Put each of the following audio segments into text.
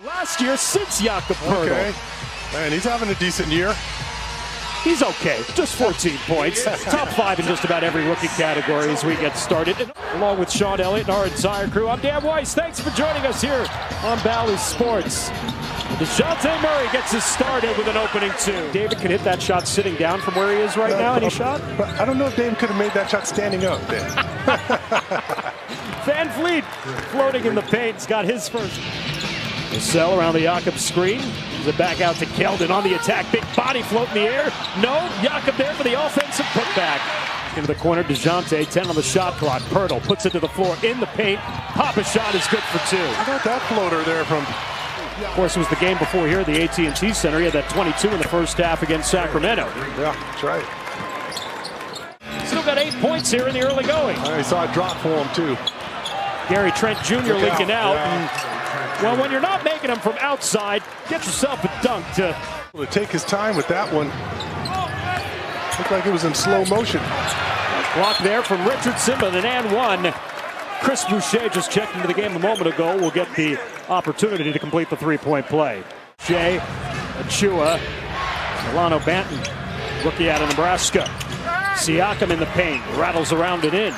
Last year since Jakob Poeltl. Okay. Man, he's having a decent year. He's okay, just 14 points. Top 5 in just about every rookie category as we get started. And along with Sean Elliott and our entire crew, I'm Dan Weiss. Thanks for joining us here on Bally Sports. DeJounte Murray gets us started with an opening 2. David can hit that shot sitting down from where he is right now. Any shot? But I don't know if David could have made that shot standing up then. Van Vliet floating in the paint. He's got his first. Vassell around the Jakob screen. Gives it back out to Keldon on the attack. Big body float in the air. No, Jakob there for the offensive putback. Into the corner, DeJounte, 10 on the shot clock. Poeltl puts it to the floor in the paint. Pop a shot is good for 2. How about that floater there from... Of course, it was the game before here at the AT&T Center. He had that 22 in the first half against Sacramento. Yeah, that's right. Still got 8 points here in the early going. I saw a drop for him, too. Gary Trent Jr. leaking out. Yeah. Well, when you're not making them from outside, get yourself a dunk to take his time with that one. Looked like it was in slow motion. Block there from Richardson, but an and one. Chris Boucher just checked into the game a moment ago. Will get the opportunity to complete the three-point play. Shea, Achua, Delano Banton, rookie out of Nebraska. Siakam in the paint, rattles around it in.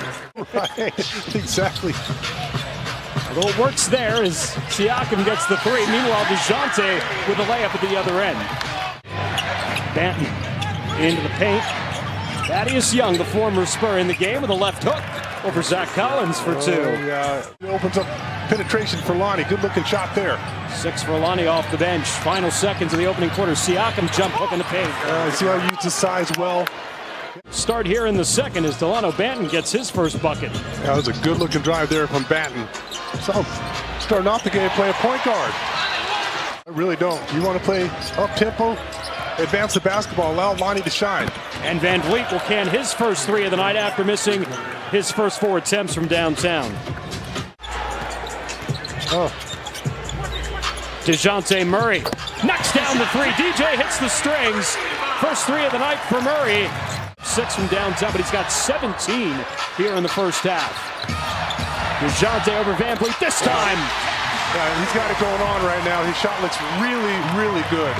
Right, exactly. Although it works there as Siakam gets the 3. Meanwhile, DeJounte with a layup at the other end. Banton into the paint. Thaddeus Young, the former Spur, in the game with a left hook over Zach Collins for 2. Yeah, it opens up penetration for Lonnie. Good looking shot there. 6 for Lonnie off the bench. Final seconds of the opening quarter. Siakam jump hook in the paint. See how he used his size well. Start here in the second as Delano Banton gets his first bucket. That was a good looking drive there from Banton. So starting off the game playing point guard. I really don't. You want to play up tempo, advance the basketball, allow Lonnie to shine. And Van Vliet will can his first 3 of the night after missing his first 4 attempts from downtown. DeJounte Murray knocks down the 3. DJ hits the strings. First 3 of the night for Murray. 6 from downtown, but he's got 17 here in the first half. DeJounte over Van Vliet this time. Yeah, he's got it going on right now. His shot looks really, really good.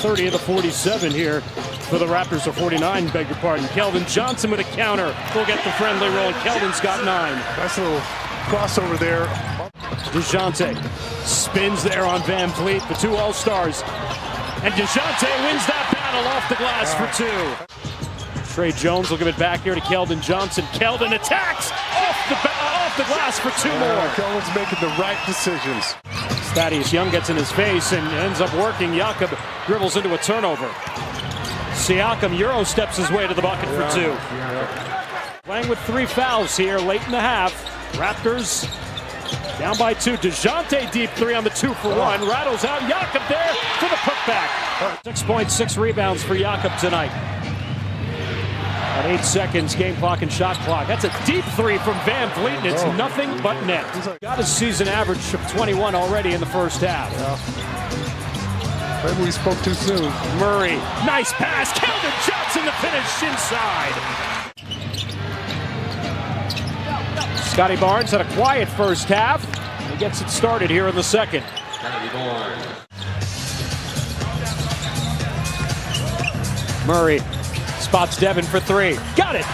30 of the 47 here for the Raptors, or 49, beg your pardon. Keldon Johnson with a counter. We'll get the friendly roll. Keldon's got 9. Nice little crossover there. DeJounte spins there on Van Vliet, the 2 All-Stars. And DeJounte wins that battle off the glass for 2. Trey Jones will give it back here to Keldon Johnson. Keldon attacks off the glass for 2 more. Keldon's making the right decisions. Thaddeus Young gets in his face and ends up working. Jakob dribbles into a turnover. Siakam Euro steps his way to the bucket for 2. Playing with 3 fouls here late in the half. Raptors down by 2. DeJounte deep 3 on the 2 for 1. Rattles out. Jakob there for the putback. 6 points, 6 rebounds for Jakob tonight. At 8 seconds, game clock and shot clock. That's a deep 3 from Van Vliet, and it's nothing but net. Got a season average of 21 already in the first half. Maybe we spoke too soon. Murray, nice pass. Keldon Johnson the finish inside. Scotty Barnes had a quiet first half. He gets it started here in the second. Murray spots Devin for 3. Got it!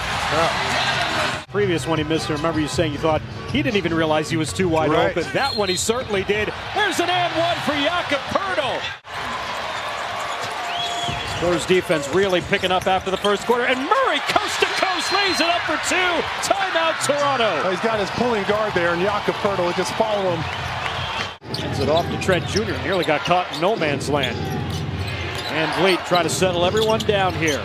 Previous one he missed, I remember you saying you thought he didn't even realize he was too wide open. That one he certainly did. There's an and one for Jakob Poeltl. Spurs defense really picking up after the first quarter, and Murray coast to coast lays it up for 2. Timeout Toronto. He's got his pulling guard there, and Jakob Poeltl will just follow him. Hands it off to Trent Jr. Nearly got caught in no man's land. Van Vliet trying to settle everyone down here.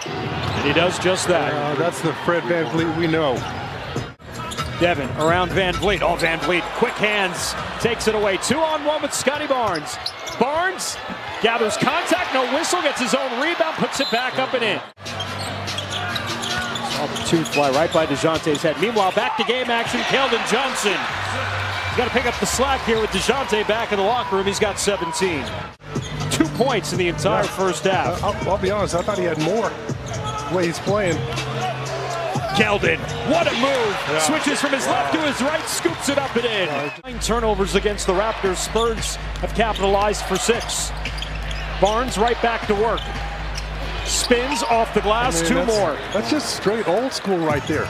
And he does just that. That's the Fred Van Vliet we know. Devin around Van Vliet. Oh, Van Vliet, quick hands, takes it away. 2-on-1 with Scotty Barnes. Barnes gathers contact, no whistle, gets his own rebound, puts it back up and in. Saw the 2 fly right by DeJounte's head. Meanwhile, back to game action, Keldon Johnson. He's got to pick up the slack here with DeJounte back in the locker room. He's got 17. 2 points in the entire first half. I'll be honest, I thought he had more the way he's playing. Keldon, what a move! Switches from his left to his right, scoops it up and in. 9 turnovers against the Raptors. Spurs have capitalized for 6. Barnes right back to work. Spins off the glass, 2 more. That's just straight old school right there.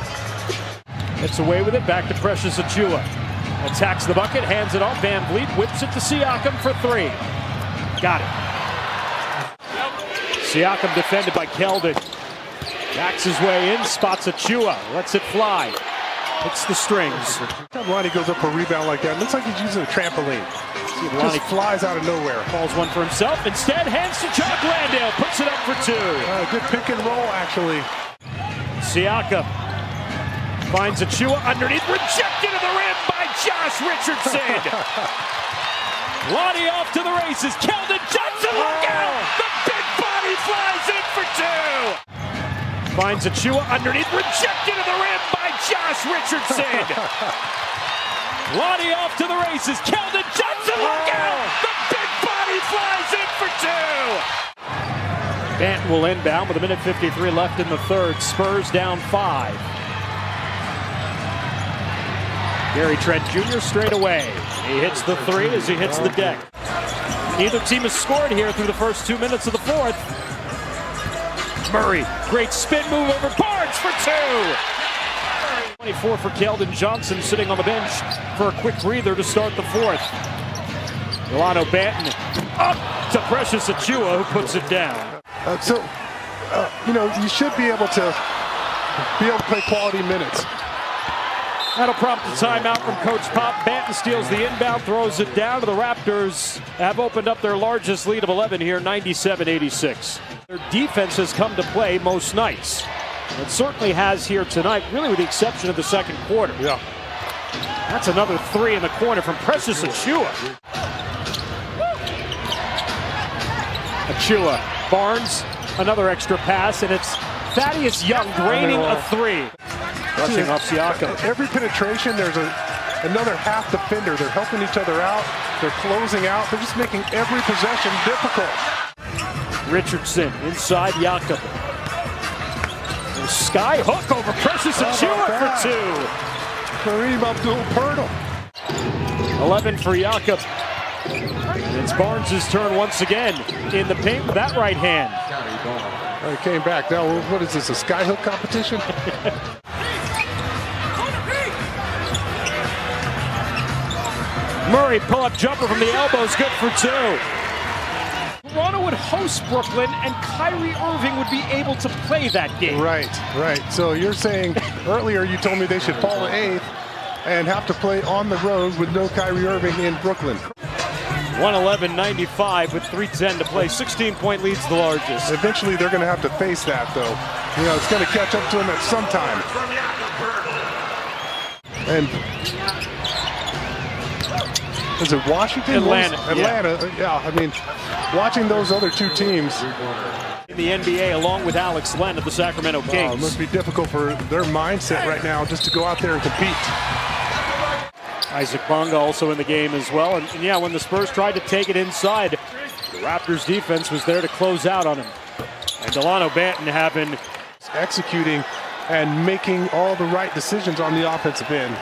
It's away with it, back to Precious Achiuwa. Attacks the bucket, hands it off. Van Vliet whips it to Siakam for 3. Got it. Siakam defended by Keldon. Backs his way in, spots Achiuwa, lets it fly. Hits the strings. Lonnie goes up for a rebound like that. Looks like he's using a trampoline. Lonnie flies out of nowhere. Calls one for himself. Instead, hands to Chuck Landale. Puts it up for 2. Good pick and roll, actually. Siakam finds Achiuwa underneath. Rejected to the rim by Josh Richardson. Lonnie off to the races. Keldon Johnson, look out! The big body flies in for 2. Finds Achiuwa underneath. Rejected to the rim by Josh Richardson. Lonnie off to the races. Keldon Johnson, look out! The big body flies in for 2. Banton will inbound with 1:53 left in the third. Spurs down 5. Gary Trent Jr. straight away. He hits the 3 as he hits the deck. Neither team has scored here through the first 2 minutes of the fourth. Murray, great spin move over Barnes for 2. 24 for Keldon Johnson, sitting on the bench for a quick breather to start the fourth. Delano Banton up to Precious Achiuwa, who puts it down. You should be able to play quality minutes. That'll prompt a timeout from Coach Pop. Banton steals the inbound, throws it down to the Raptors. Have opened up their largest lead of 11 here, 97-86. Their defense has come to play most nights. It certainly has here tonight, really with the exception of the second quarter. Yeah. That's another 3 in the corner from Precious Achiuwa. Achiuwa, Barnes, another extra pass, and it's Thaddeus Young draining a 3. Rushing off Siakam. Every penetration, there's another half defender. They're helping each other out. They're closing out. They're just making every possession difficult. Richardson inside Jakob. Sky hook over Precious Achiuwa for 2. Kareem Abdul-Pirtle. 11 for Jakob. And it's Barnes' turn once again in the paint with that right hand. He came back. Now, what is this, a sky hook competition? Murray, pull-up jumper from the elbows, good for 2. Toronto would host Brooklyn, and Kyrie Irving would be able to play that game. Right. So you're saying, earlier you told me they should fall to 8th and have to play on the road with no Kyrie Irving in Brooklyn. 111-95 with 3:10 to play. 16-point lead's the largest. Eventually they're going to have to face that, though. It's going to catch up to them at some time. And is it Washington? Atlanta. Yeah. Watching those other 2 teams in the NBA, along with Alex Len of the Sacramento Kings. It must be difficult for their mindset right now just to go out there and compete. Isaac Bonga also in the game as well. And when the Spurs tried to take it inside, the Raptors defense was there to close out on him. And Delano Banton having executing and making all the right decisions on the offensive end.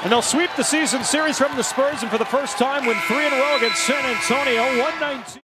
And they'll sweep the season series from the Spurs, and for the first time win 3 in a row against San Antonio, 119.